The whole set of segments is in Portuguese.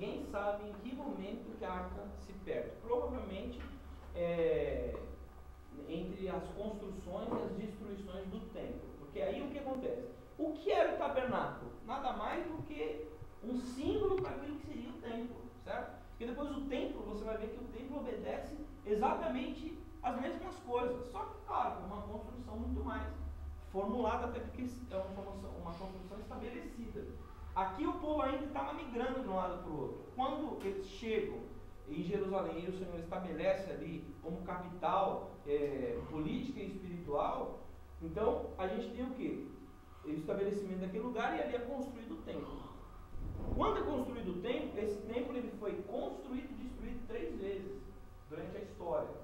ninguém sabe em que momento que a arca se perde. Provavelmente entre as construções e as destruições do templo. Porque aí o que acontece? O que era o tabernáculo? Nada mais do que um símbolo para aquilo que seria o templo, certo? Porque depois o templo, você vai ver que o templo obedece exatamente as mesmas coisas, só que, claro, com uma construção muito mais formulada, até porque é uma construção estabelecida. Aqui o povo ainda estava migrando de um lado para o outro. Quando eles chegam em Jerusalém e o Senhor estabelece ali como capital política e espiritual, então a gente tem o quê? O estabelecimento daquele lugar, e ali é construído o templo. Quando é construído o templo, esse templo ele foi construído e destruído 3 vezes durante a história.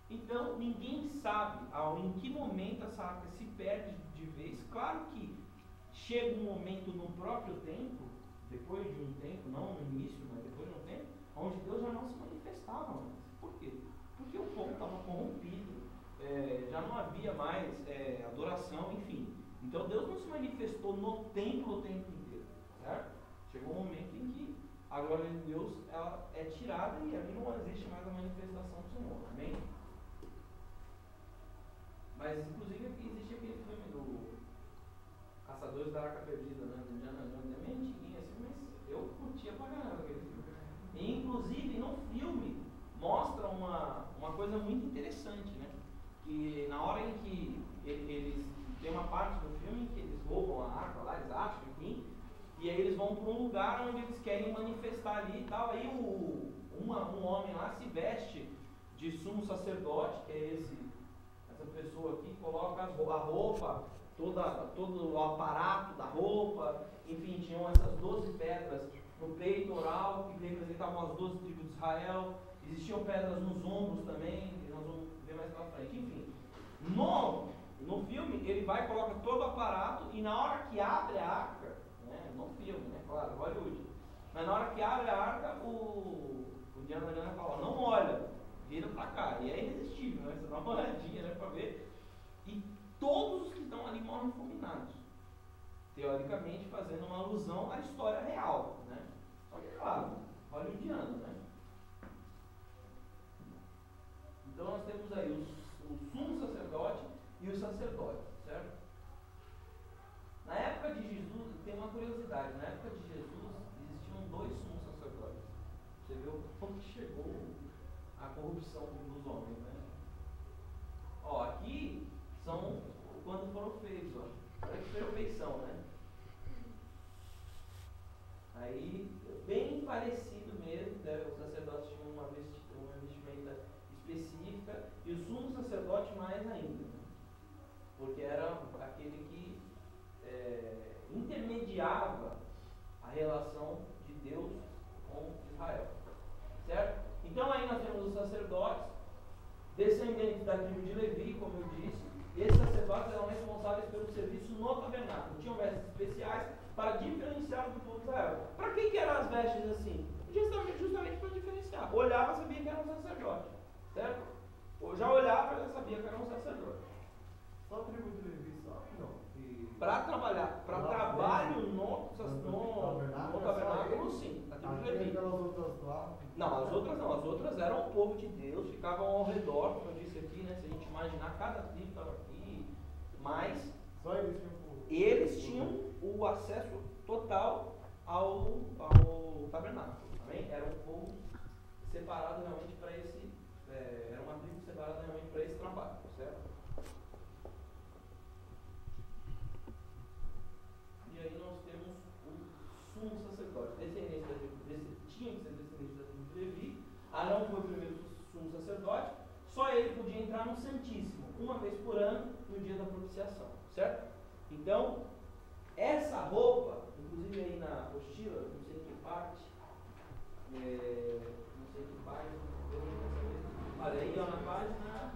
Então ninguém sabe em que momento essa arca se perde de vez. Claro que chega um momento no próprio templo, depois de um tempo, não no início, mas depois de um tempo, onde Deus já não se manifestava mais. Por quê? Porque o povo estava corrompido, já não havia mais adoração, enfim. Então Deus não se manifestou no templo o tempo inteiro, certo? Chegou um momento em que a glória de Deus ela é tirada e ali não existe mais a manifestação do Senhor, amém? Mas inclusive existe aquele filme do Caçadores da Arca Perdida, né? Do Indiana Jones, é meio antiguinho assim, mas eu curtia pra caramba aquele filme. E inclusive no filme mostra uma coisa muito interessante, né? Que na hora em que eles tem uma parte do filme em que eles roubam a arca lá, eles acham, enfim, e aí eles vão para um lugar onde eles querem manifestar ali e tal. Aí um homem lá se veste de sumo sacerdote, que é essa pessoa aqui, coloca a roupa, todo o aparato da roupa, enfim, tinham essas 12 pedras no peitoral, que representavam as 12 tribos de Israel, existiam pedras nos ombros também, que nós vamos ver mais pra frente, enfim. No filme, ele vai e coloca todo o aparato, e na hora que abre a arca, né, no filme, né, claro, Hollywood, mas na hora que abre a arca, o Indiana Jones fala, não olha, vira pra cá, e é irresistível, né, você dá uma olhadinha, né, pra ver, e todos os que estão ali morrem fulminados, teoricamente fazendo uma alusão à história real, né, só que, claro, hollywoodiano, né. Então nós temos aí o sumo sacerdote e o sacerdote, certo? Na época de Jesus, tem uma curiosidade, na época de Jesus existiam 2 sumos sacerdotes. Você vê o ponto que chegou a corrupção dos homens, né? Ó, aqui são quando foram feitos, ó. Olha que perfeição, né? Aí, bem parecido mesmo, né? Os sacerdotes tinham uma vestimenta específica e o sumo sacerdote mais ainda, né? Porque era aquele que intermediava a relação de Deus com Israel, certo? Então aí nós temos os sacerdotes descendentes da tribo de Levi, como eu disse. Esses sacerdotes eram responsáveis pelo serviço no tabernáculo, tinham vestes especiais para diferenciar do povo de Israel. Para que eram as vestes assim? Justamente para diferenciar. Olhava, sabia que era um sacerdote, certo? Já olhava, já sabia que era um sacerdote. Só a tribo de Levi, só? Não. Para trabalhar, para trabalho no tabernáculo, sim, a tribo de Levi. Não, as outras eram o povo de Deus, ficavam ao redor, como eu disse aqui, né? Se a gente imaginar, cada tribo estava aqui, mas só eles tinham o acesso total ao tabernáculo, amém? Era um povo separado realmente para esse, era uma tribo separada realmente para esse trabalho, certo? E aí nós temos o sumo sacerdote, tinha que ser descendente da tribo de Levi. Arão foi o primeiro sumo sacerdote, só ele podia entrar no Santíssimo, uma vez por ano, no dia da propiciação, certo? Então, essa roupa, inclusive aí na apostila, não sei que parte, olha aí, ó, na página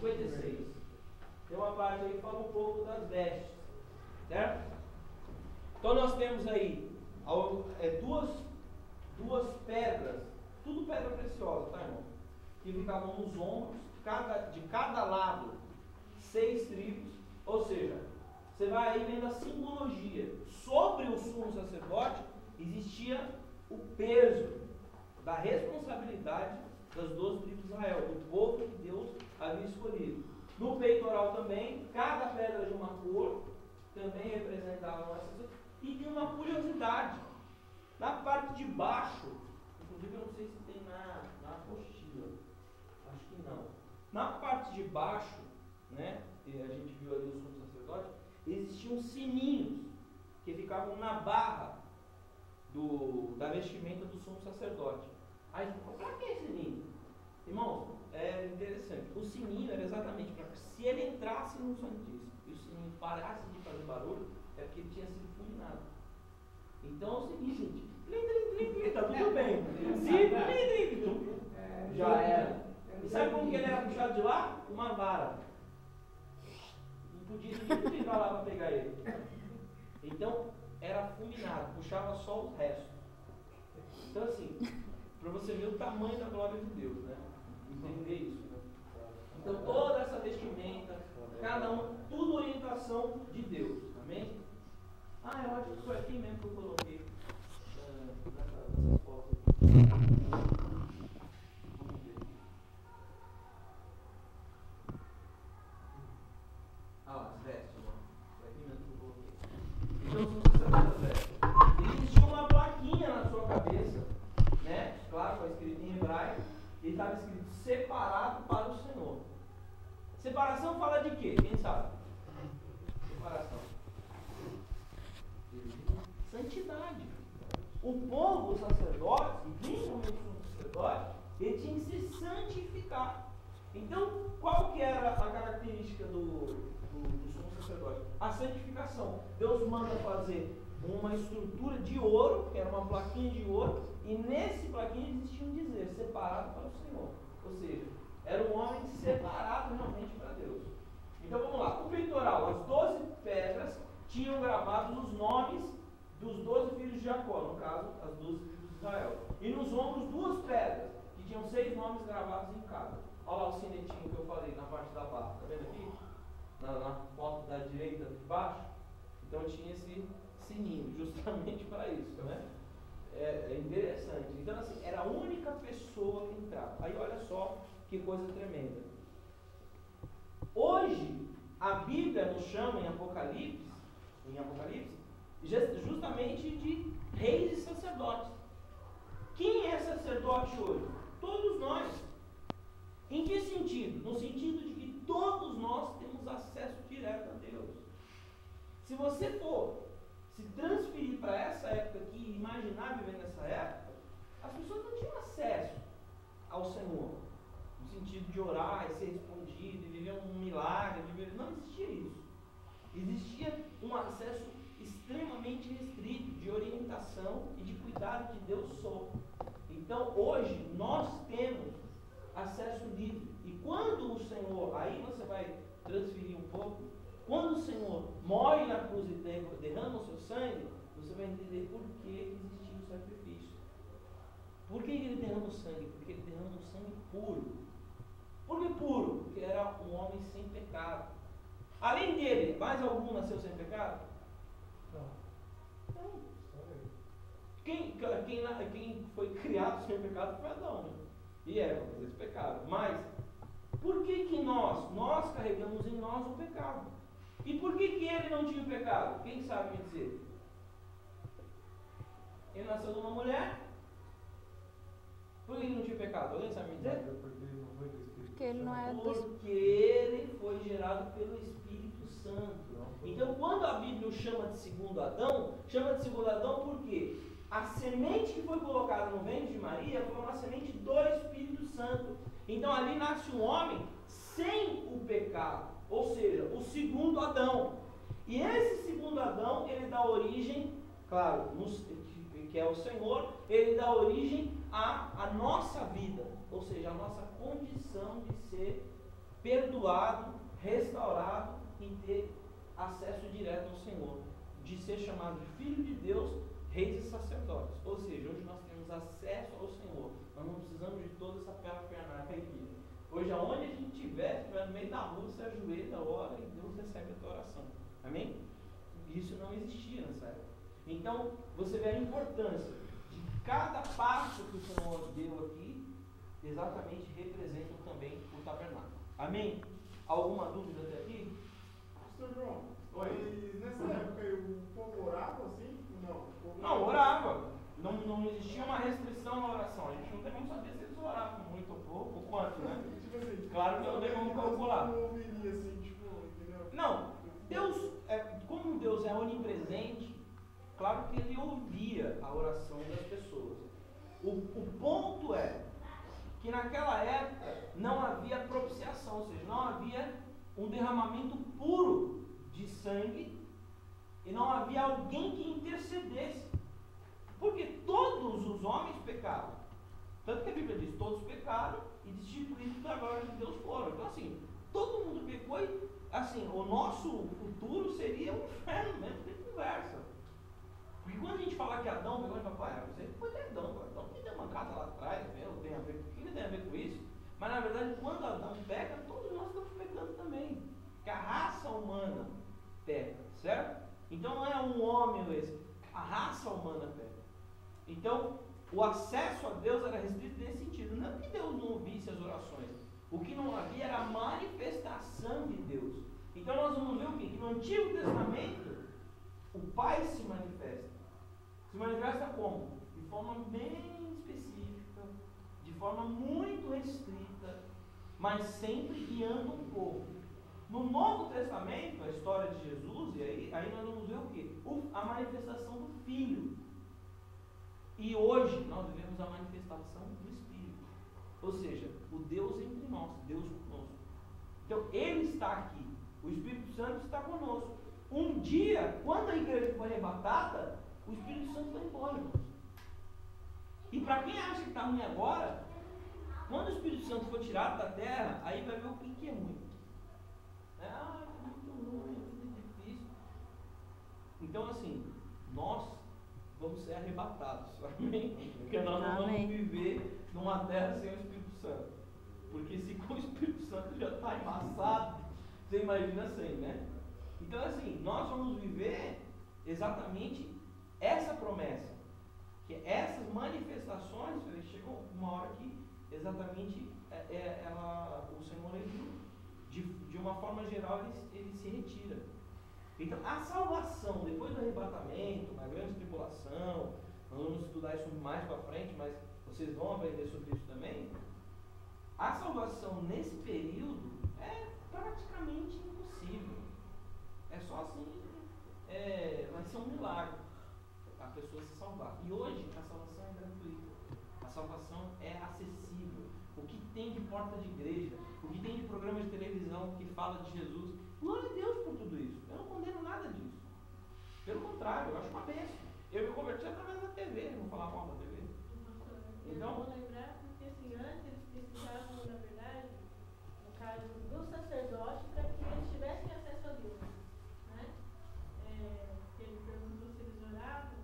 56, tem uma parte aí que fala um pouco das vestes, certo? Então nós temos aí duas pedras, tudo pedra preciosa, tá, irmão? Que ficavam nos ombros, de cada lado 6 tribos, ou seja, você vai aí vendo a simbologia. Sobre o sumo sacerdote existia sentia o peso da responsabilidade das 12 tribos de Israel, do povo que Deus havia escolhido. No peitoral também, cada pedra de uma cor também representava essas coisas. E tem uma curiosidade. Na parte de baixo, inclusive eu não sei se tem na apostila, acho que não. Na parte de baixo, né, a gente viu ali os sumos sacerdotes, existiam sininhos que ficavam na barra da vestimenta do sumo sacerdote. Aí, para que esse sininho? Irmãos, é interessante. O sininho era exatamente para que, se ele entrasse no santíssimo e o sininho parasse de fazer barulho, é porque ele tinha sido fulminado. Então é o seguinte, tá tudo bem. Se já era. E sabe como que ele era puxado de lá? Uma vara. Não podia ninguém entrar lá para pegar ele. Então era fulminado, puxava só os restos. Então assim, para você ver o tamanho da glória de Deus, né? Entender isso, né? Então toda essa vestimenta, cada um, tudo orientação de Deus, amém? Eu acho que foi aqui mesmo que eu coloquei nessas fotos. Vamos ver. As vestes, foi aqui mesmo que eu coloquei. Então, se você sabe das vestes, existia uma plaquinha na sua cabeça, né? Claro, foi escrito em hebraico, e estava escrito separado para o Senhor. Separação fala de quê? Quem sabe? Separação. Santidade. O povo, os sacerdotes, e principalmente o sacerdote, ele tinha que se santificar. Então, qual que era a característica do sumo sacerdote? A santificação. Deus manda fazer uma estrutura de ouro, que era uma plaquinha de ouro, e nesse plaquinha existia um dizer, separado para o Senhor. Ou seja, era um homem separado realmente para Deus. Então vamos lá, o peitoral, as 12 pedras tinham gravados os nomes dos 12 filhos de Jacó, no caso, as 12 filhos de Israel. E nos ombros, 2 pedras, que tinham 6 nomes gravados em cada. Olha lá o sinetinho que eu falei na parte da barra, está vendo aqui? Na foto da direita de baixo. Então tinha esse sininho, justamente para isso, né? É interessante. Então, assim, era a única pessoa que entrava. Aí olha só que coisa tremenda. Hoje, a Bíblia nos chama em Apocalipse, justamente de reis e sacerdotes. Quem é sacerdote hoje? Todos nós. Em que sentido? No sentido de que todos nós temos acesso direto a Deus. Se você for se transferir para essa época aqui, imaginar viver nessa época, as pessoas não tinham acesso ao Senhor. No sentido de orar e ser respondido, e viver um milagre, não existia isso. Existia um acesso extremamente restrito de orientação e de cuidado de Deus só. Então hoje nós temos acesso livre. E quando o Senhor, aí você vai transferir um pouco, quando o Senhor morre na cruz e derrama o seu sangue, você vai entender por que existiu o sacrifício. Por que ele derrama o sangue? Porque ele derrama um sangue puro. Por que puro? Porque era um homem sem pecado. Além dele, mais algum nasceu sem pecado? Não. Quem foi criado sem pecado foi Adão, né? E Eva, eles pecaram. Mas, por que nós carregamos em nós o pecado? E por que ele não tinha o pecado? Quem sabe me dizer? Ele nasceu de uma mulher. Por que ele não tinha pecado? Alguém sabe me dizer? Porque ele não é do... Porque ele foi gerado pelo Espírito Santo. Então, quando a Bíblia o chama de segundo Adão, chama de segundo Adão porque a semente que foi colocada no ventre de Maria foi uma semente do Espírito Santo. Então, ali nasce um homem sem o pecado, ou seja, o segundo Adão. E esse segundo Adão, ele dá origem, claro, que é o Senhor, ele dá origem à nossa vida, ou seja, a nossa condição de ser perdoado, restaurado e ter acesso direto ao Senhor, de ser chamado de Filho de Deus, reis e sacerdotes. Ou seja, hoje nós temos acesso ao Senhor, nós não precisamos de toda essa parafernália aqui. Hoje, aonde a gente estiver no meio da rua, você ajoelha, ora e Deus recebe a tua oração. Amém? Isso não existia nessa época. Então, você vê a importância. cada passo que o Senhor deu aqui, exatamente representam também o tabernáculo. Amém? Alguma dúvida até aqui? Pastor João, mas nessa época aí o povo orava assim? Não, orava. Não existia uma restrição na oração. A gente não tem como saber se eles oravam muito ou pouco, ou quanto, né? Tipo assim, Claro que não tem como calcular. Não ouviria assim, tipo, entendeu? Não, Deus, como Deus é onipresente, claro que ele ouvia a oração das pessoas. O ponto é que naquela época não havia propiciação, ou seja, não havia um derramamento puro de sangue e não havia alguém que intercedesse. Porque todos os homens pecaram. Tanto que a Bíblia diz, todos pecaram e destituídos da glória de Deus foram. Então assim, todo mundo pecou e assim, o nosso futuro seria um inferno mesmo, tem conversa. Porque quando a gente fala que Adão pegou e fala, você foi de Adão que deu uma casa lá atrás, o que tem a ver com isso? Mas na verdade, quando Adão peca, todos nós estamos pecando também. Porque a raça humana peca, certo? Então não é um homem ou esse, a raça humana peca. Então, o acesso a Deus era restrito nesse sentido. Não é que Deus não ouvisse as orações. O que não havia era a manifestação de Deus. Então nós vamos ver o quê? Que no Antigo Testamento, o Pai se manifesta. Se manifesta como? De forma bem específica, de forma muito restrita, mas sempre guiando um povo. No Novo Testamento, a história de Jesus, e aí nós vamos ver o quê? A manifestação do Filho. E hoje nós vivemos a manifestação do Espírito. Ou seja, o Deus entre nós, Deus conosco. Então, Ele está aqui. O Espírito Santo está conosco. Um dia, quando a igreja for arrebatada, o Espírito Santo vai embora, irmãos. E para quem acha que está ruim agora, quando o Espírito Santo for tirado da terra, aí vai ver o que é ruim. É muito ruim, é muito difícil. Então, assim, nós vamos ser arrebatados, amém? Porque nós não vamos viver numa terra sem o Espírito Santo. Porque se com o Espírito Santo já está embaçado, você imagina sem, né? Então assim, nós vamos viver exatamente essa promessa. Que essas manifestações, chegou uma hora que exatamente o Senhor, de uma forma geral, ele se retira. Então, a salvação, depois do arrebatamento, na grande tribulação, nós vamos estudar isso mais para frente, mas vocês vão aprender sobre isso também. A salvação nesse período é praticamente impossível. É só assim, vai ser um milagre a pessoa se salvar. E hoje a salvação é gratuita, a salvação é acessível. O que tem de porta de igreja, o que tem de programa de televisão que fala de Jesus, glória a Deus por tudo isso. Eu não condeno nada disso. Pelo contrário, eu acho uma bênção. Eu me converti através da TV, não falar mal da TV. Então, eu vou lembrar porque assim, antes eles precisavam, na verdade, no caso do sacerdote, para que eles tivessem acesso a Deus. Né? Ele perguntou se eles oravam.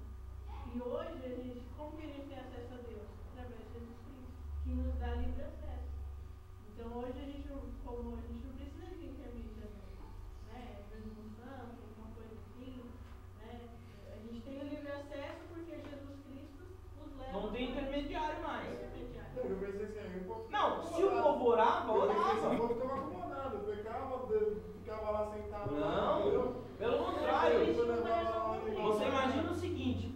E hoje, como que a gente tem acesso a Deus? Através de Jesus Cristo, que nos dá livre acesso. Então hoje a gente não precisa de intermediador, né? Resolução, alguma coisa assim, né? A gente tem o livre acesso porque Jesus Cristo nos leva. Não tem intermediário mais. Eu pensei assim, o povo não, se o povo orava, orava. O povo ficava acomodado, pecava, ficava lá sentado. Não, pelo contrário. Você imagina o seguinte,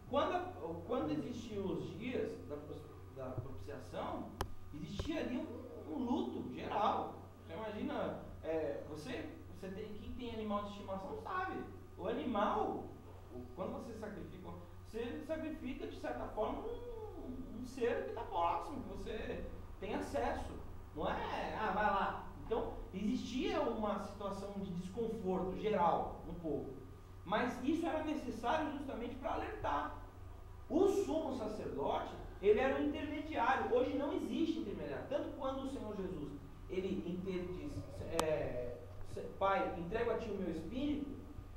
quando existiam os dias da propiciação, existia ali um luto geral. Você imagina, quem tem animal de estimação sabe. O animal, quando você sacrifica de certa forma um ser que está próximo, que você tem acesso. Não é, vai lá. Então, existia uma situação de desconforto geral no povo. Mas isso era necessário justamente para alertar. O sumo sacerdote, ele era um intermediário. Hoje não existe intermediário. Tanto quando o Senhor Jesus, ele diz, Pai, entrego a ti o meu espírito,